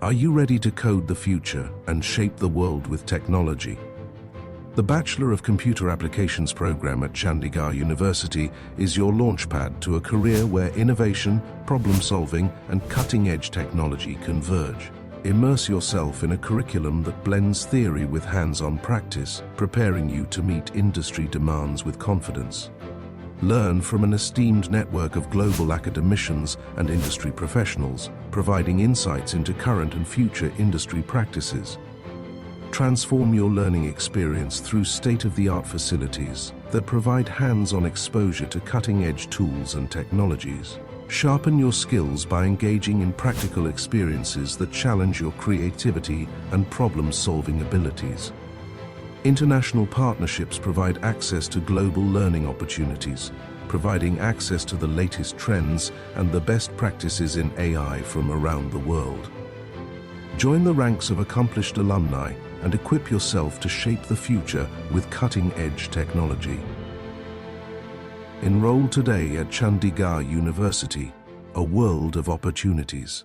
Are you ready to code the future and shape the world with technology? The Bachelor of Computer Applications program at Chandigarh University is your launchpad to a career where innovation, problem-solving, and cutting-edge technology converge. Immerse yourself in a curriculum that blends theory with hands-on practice, preparing you to meet industry demands with confidence. Learn from an esteemed network of global academicians and industry professionals, providing insights into current and future industry practices. Transform your learning experience through state-of-the-art facilities that provide hands-on exposure to cutting-edge tools and technologies. Sharpen your skills by engaging in practical experiences that challenge your creativity and problem-solving abilities. International partnerships provide access to global learning opportunities, providing access to the latest trends and the best practices in AI from around the world. Join the ranks of accomplished alumni and equip yourself to shape the future with cutting-edge technology. Enroll today at Chandigarh University, a world of opportunities.